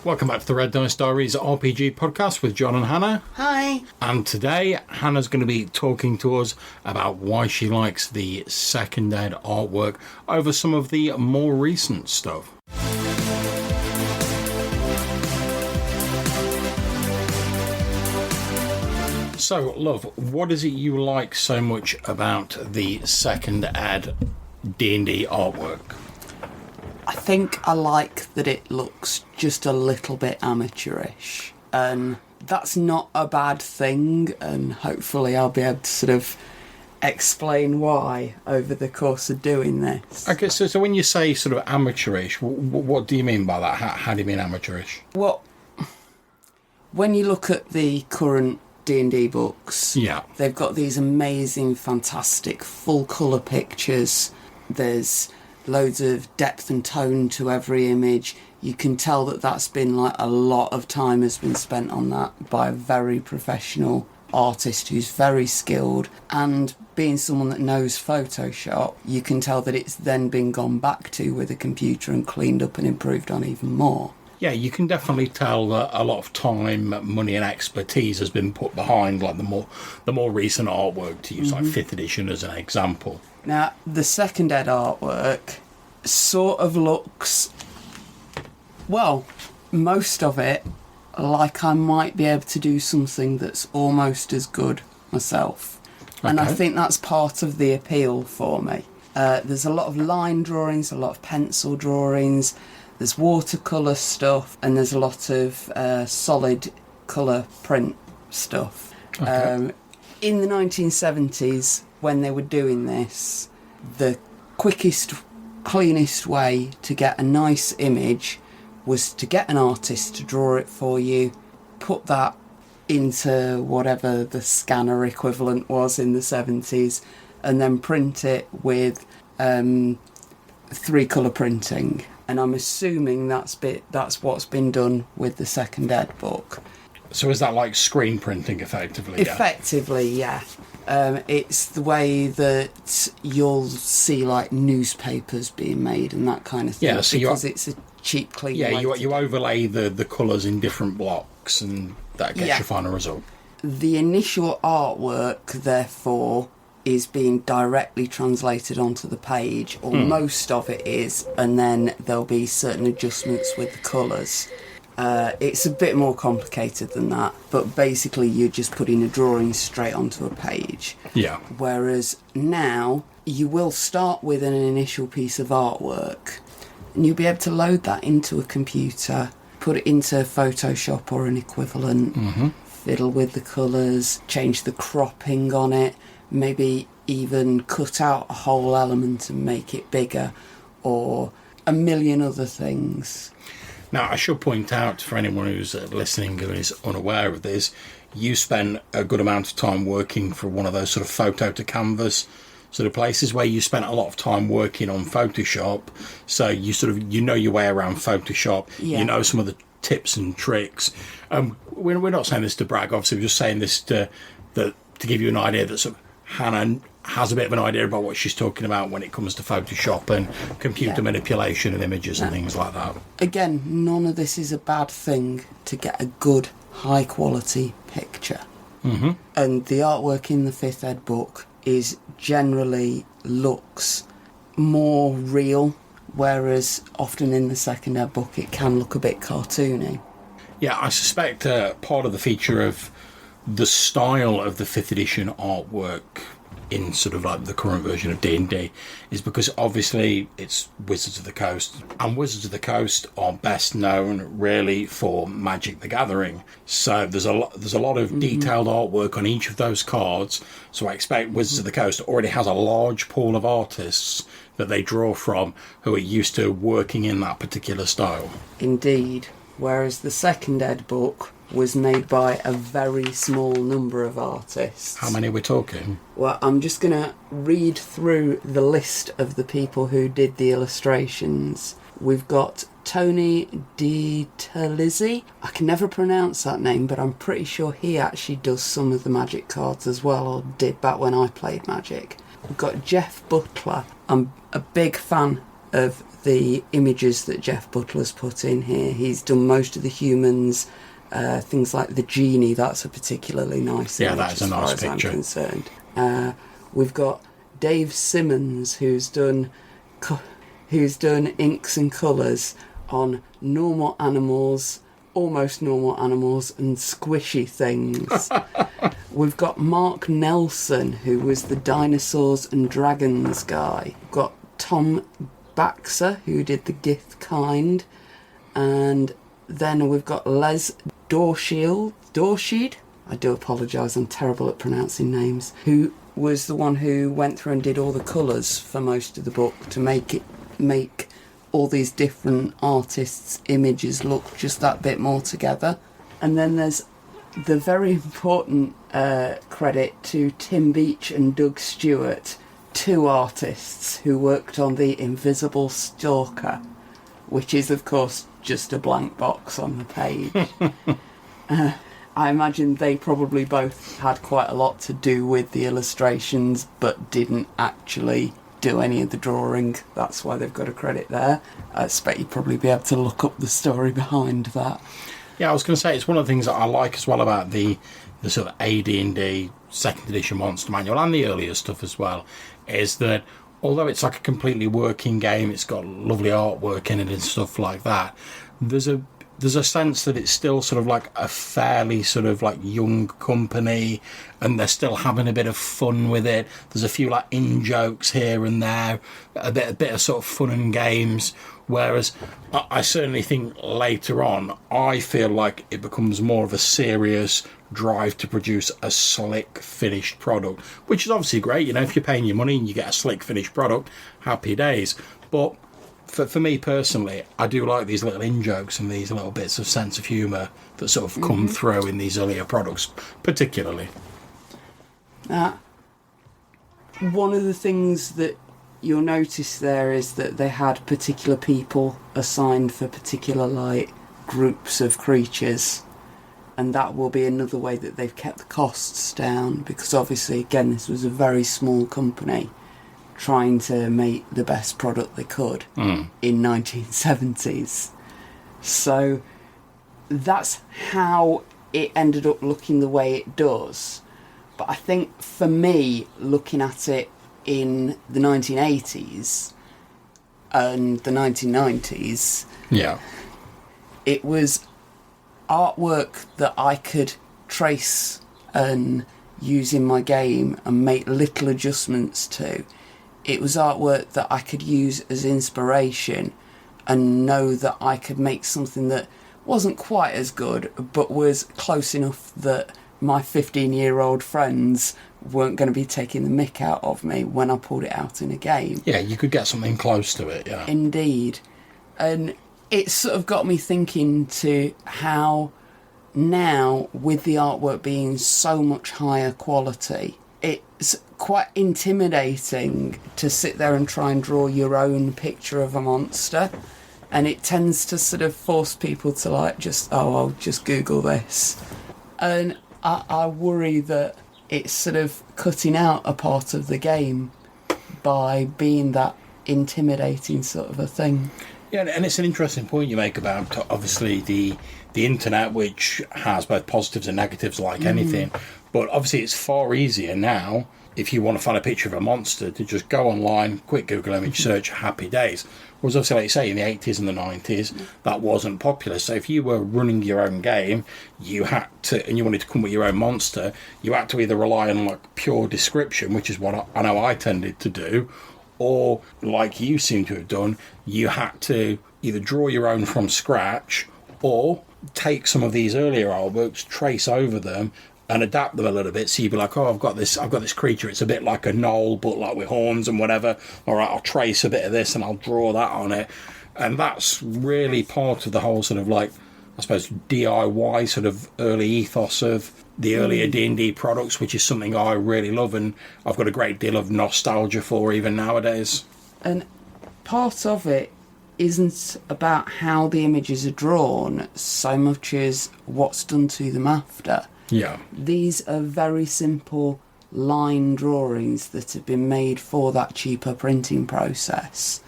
Welcome back to the Red Dice Diaries RPG podcast with John and Hannah. Hi. And today, Hannah's going to be talking to us about why she likes the second ed artwork over some of the more recent stuff. So, love, what is it you like so much about the second ed D&D artwork? I think I like that it looks just a little bit amateurish, and that's not a bad thing, and hopefully I'll be able to sort of explain why over the course of doing this. Okay, so when you say sort of amateurish, what do you mean by that? How do you mean amateurish? Well, when you look at the current D&D books, yeah, they've got these amazing, fantastic, full-colour pictures. There's loads of depth and tone to every image. You can tell that that's been like a lot of time has been spent on that by a very professional artist who's very skilled, and being someone that knows Photoshop, you can tell that it's then been gone back to with a computer and cleaned up and improved on even more. Yeah, you can definitely tell that a lot of time, money and expertise has been put behind like the more recent artwork, to use like 5th edition as an example. Now, the second ed artwork sort of looks, well, most of it, like I might be able to do something that's almost as good myself. Okay. And I think that's part of the appeal for me. There's a lot of line drawings, a lot of pencil drawings, there's watercolour stuff, and there's a lot of solid colour print stuff. Okay. In the 1970s, when they were doing this, the quickest, cleanest way to get a nice image was to get an artist to draw it for you, put that into whatever the scanner equivalent was in the 70s, and then print it with 3-colour printing. And I'm assuming that's what's been done with the second ed book. So is that like screen printing, effectively? Effectively, yeah. It's the way that you'll see like newspapers being made and that kind of thing. Yeah, so because it's a cheap, clean way. Yeah, you overlay the colours in different blocks, and that gets your final result. The initial artwork, therefore, is being directly translated onto the page, or most of it is, and then there'll be certain adjustments with the colours. It's a bit more complicated than that, but basically you're just putting a drawing straight onto a page. Yeah. Whereas now, you will start with an initial piece of artwork, and you'll be able to load that into a computer, put it into Photoshop or an equivalent, fiddle with the colours, change the cropping on it, maybe even cut out a whole element and make it bigger, or a million other things. Now, I should point out, for anyone who's listening who is unaware of this, you spent a good amount of time working for one of those sort of photo to canvas sort of places where you spent a lot of time working on Photoshop. So you know your way around Photoshop. Yeah. You know some of the tips and tricks. We're not saying this to brag, obviously. We're just saying this to give you an idea that sort of Hannah has a bit of an idea about what she's talking about when it comes to Photoshop and computer manipulation and images and things like that. Again, none of this is a bad thing to get a good, high quality picture. And the artwork in the 5th ed book is generally looks more real, whereas often in the second ed book it can look a bit cartoony. Yeah, I suspect part of the feature of the style of the 5th edition artwork in sort of like the current version of D&D is because obviously it's Wizards of the Coast, and Wizards of the Coast are best known really for Magic the Gathering. So there's a lot of detailed artwork on each of those cards. So I expect Wizards of the Coast already has a large pool of artists that they draw from who are used to working in that particular style. Indeed. Whereas the second ed book was made by a very small number of artists. How many are we talking? Well, I'm just going to read through the list of the people who did the illustrations. We've got Tony DiTerlizzi. I can never pronounce that name, but I'm pretty sure he actually does some of the Magic cards as well, or did back when I played Magic. We've got Jeff Butler. I'm a big fan of the images that Jeff Butler's put in here. He's done most of the humans, things like the genie. That's a particularly nice image, that is a nice picture. as far as I'm concerned. We've got Dave Simmons, who's done inks and colours on normal animals, almost normal animals, and squishy things. We've got Mark Nelson, who was the dinosaurs and dragons guy. We've got Tom Baxter, who did the Gith kind. And then we've got Les Dorsheed. I do apologise, I'm terrible at pronouncing names. Who was the one who went through and did all the colours for most of the book to make all these different artists' images look just that bit more together. And then there's the very important credit to Tim Beach and Doug Stewart, two artists who worked on The Invisible Stalker, which is, of course, just a blank box on the page. I imagine they probably both had quite a lot to do with the illustrations, but didn't actually do any of the drawing. That's why they've got a credit there. I expect you'd probably be able to look up the story behind that. Yeah, I was going to say, it's one of the things that I like as well about the sort of AD&D second edition monster manual and the earlier stuff as well, is that although it's like a completely working game, it's got lovely artwork in it and stuff like that, there's a sense that it's still sort of like a fairly sort of like young company, and they're still having a bit of fun with it. There's a few like in-jokes here and there, a bit of sort of fun and games. Whereas I certainly think later on, I feel like it becomes more of a serious drive to produce a slick finished product, which is obviously great. You know, if you're paying your money and you get a slick finished product, happy days. But for me personally, I do like these little in-jokes and these little bits of sense of humour that sort of come through in these earlier products, particularly. One of the things that you'll notice there is that they had particular people assigned for particular, like, groups of creatures, and that will be another way that they've kept the costs down, because obviously, again, this was a very small company trying to make the best product they could in 1970s. So that's how it ended up looking the way it does. But I think for me, looking at it in the 1980s and the 1990s, it was artwork that I could trace and use in my game and make little adjustments to. It was artwork that I could use as inspiration and know that I could make something that wasn't quite as good, but was close enough that my 15-year-old friends weren't going to be taking the mick out of me when I pulled it out in a game. Yeah, you could get something close to it, yeah. Indeed. And it sort of got me thinking to how now, with the artwork being so much higher quality, it's quite intimidating to sit there and try and draw your own picture of a monster, and it tends to sort of force people to like I'll just Google this, and I worry that it's sort of cutting out a part of the game by being that intimidating sort of a thing. Yeah, and it's an interesting point you make about obviously the internet, which has both positives and negatives like anything. But obviously it's far easier now, if you want to find a picture of a monster, to just go online, quick Google image search, happy days. Whereas obviously, like you say, in the 80s and the 90s, that wasn't popular. So if you were running your own game, you had to, and you wanted to come with your own monster, you had to either rely on like pure description, which is what I know I tended to do, or like you seem to have done, you had to either draw your own from scratch or take some of these earlier artworks, trace over them, and adapt them a little bit. So you'd be like, oh, I've got this creature. It's a bit like a gnoll, but like with horns and whatever. All right, I'll trace a bit of this and I'll draw that on it. And that's really part of the whole sort of like, I suppose, DIY sort of early ethos of the earlier D&D products, which is something I really love and I've got a great deal of nostalgia for even nowadays. And part of it isn't about how the images are drawn so much as what's done to them after. Yeah. These are very simple line drawings that have been made for that cheaper printing process.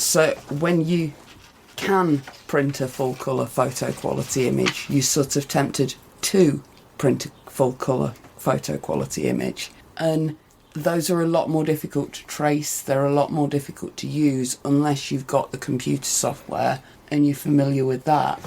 So when you can print a full colour photo quality image, you're sort of tempted to print a full colour photo quality image. And those are a lot more difficult to trace, they're a lot more difficult to use unless you've got the computer software and you're familiar with that.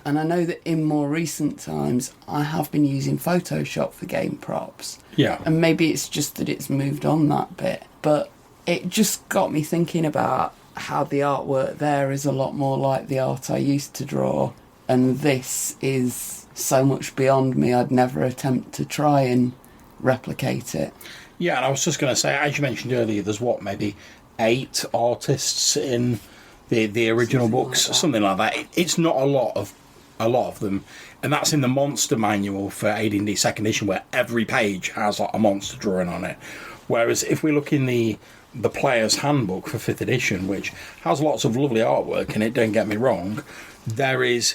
And I know that in more recent times I have been using Photoshop for game props. Yeah. And maybe it's just that it's moved on that bit. But it just got me thinking about how the artwork there is a lot more like the art I used to draw. And this is so much beyond me, I'd never attempt to try and replicate it. Yeah, and I was just going to say, as you mentioned earlier, there's maybe 8 artists in the original books, something like that. It's not a lot of them, and that's in the monster manual for AD&D Second Edition, where every page has like a monster drawing on it. Whereas if we look in the player's handbook for 5th edition, which has lots of lovely artwork in it, don't get me wrong, there is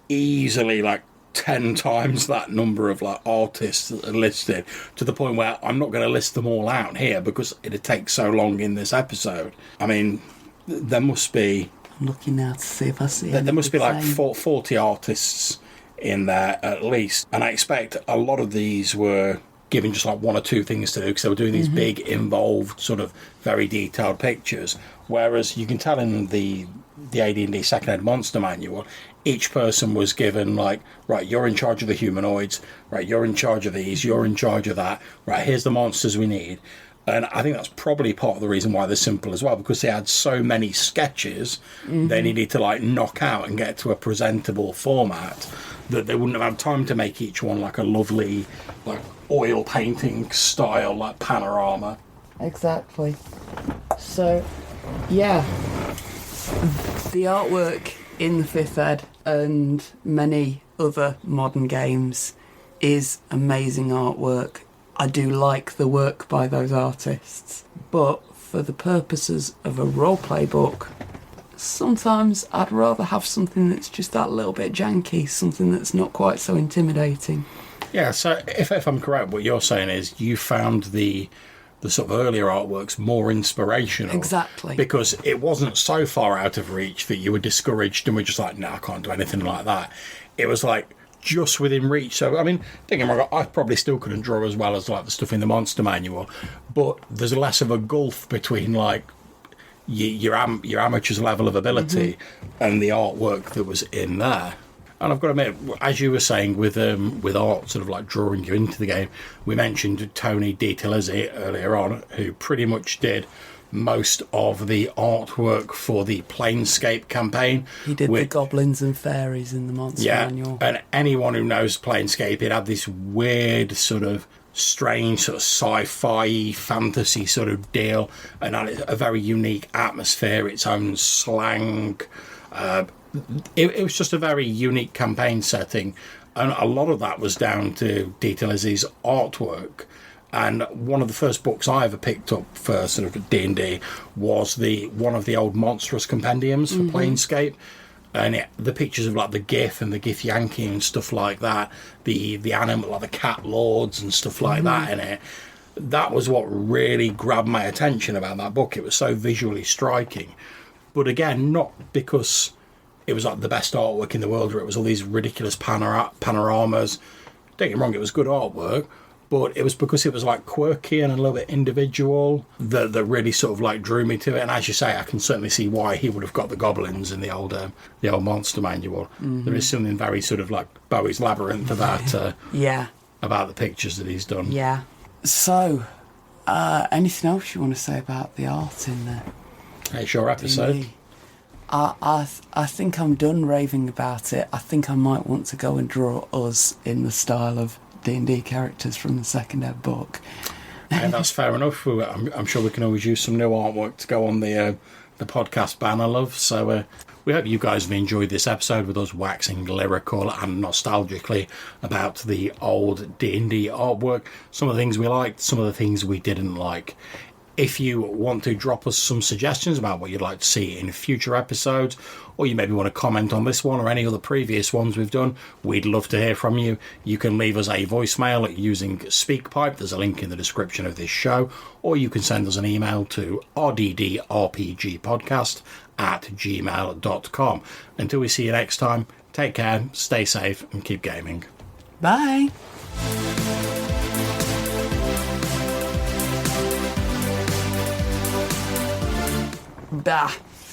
easily like 10 times that number of like artists that are listed, to the point where I'm not going to list them all out here because it'd take so long in this episode. I mean, there must be... I'm looking now to see if I see there must be like 40 artists in there at least, and I expect a lot of these were given just like 1 or 2 things to do because they were doing these big, involved, sort of very detailed pictures. Whereas you can tell in the AD&D Second Ed Monster Manual, each person was given like, right, you're in charge of the humanoids, right, you're in charge of these, you're in charge of that, right, here's the monsters we need. And I think that's probably part of the reason why they're simple as well, because they had so many sketches they needed to like knock out and get to a presentable format that they wouldn't have had time to make each one like a lovely like oil painting style like panorama. Exactly. So, yeah, the artwork in the 5th Ed and many other modern games is amazing artwork. I do like the work by those artists, but for the purposes of a roleplay book, sometimes I'd rather have something that's just that little bit janky, something that's not quite so intimidating. Yeah, so if I'm correct, what you're saying is you found the sort of earlier artworks more inspirational. Exactly. Because it wasn't so far out of reach that you were discouraged and were just like, no, I can't do anything like that. It was like just within reach. So, I mean, thinking about it, I probably still couldn't draw as well as like the stuff in the Monster Manual, but there's less of a gulf between like your amateur's level of ability and the artwork that was in there. And I've got to admit, as you were saying, with art sort of like drawing you into the game, we mentioned Tony DiTilizzi earlier on, who pretty much did most of the artwork for the Planescape campaign. He did the goblins and fairies in the Monster Manual. And anyone who knows Planescape, it had this weird sort of strange sort of sci-fi fantasy sort of deal, and had a very unique atmosphere, its own slang. It was just a very unique campaign setting, and a lot of that was down to DiTilizzi's artwork. And one of the first books I ever picked up for sort of D&D was one of the old Monstrous Compendiums for Planescape, and the pictures of like the Gith and the Gith Yankee and stuff like that, the animal like the Cat Lords and stuff like that in it. That was what really grabbed my attention about that book. It was so visually striking, but again, not because it was like the best artwork in the world, or it was all these ridiculous panoramas. Don't get me wrong, it was good artwork, but it was because it was like quirky and a little bit individual that really sort of like drew me to it. And as you say, I can certainly see why he would have got the goblins in the old Monster Manual. There is something very sort of like Bowie's Labyrinth about about the pictures that he's done. Yeah. So, anything else you want to say about the art in there? It's your episode. I think I'm done raving about it. I think I might want to go and draw us in the style of D&D characters from the Second Ed book. And that's fair enough. I'm sure we can always use some new artwork to go on the podcast banner, love. So we hope you guys have enjoyed this episode with us waxing lyrical and nostalgically about the old D&D artwork. Some of the things we liked, some of the things we didn't like. If you want to drop us some suggestions about what you'd like to see in future episodes, or you maybe want to comment on this one or any other previous ones we've done, we'd love to hear from you. You can leave us a voicemail using SpeakPipe. There's a link in the description of this show, or you can send us an email to rddrpgpodcast@gmail.com. Until we see you next time, take care, stay safe, and keep gaming. Bye. Bah.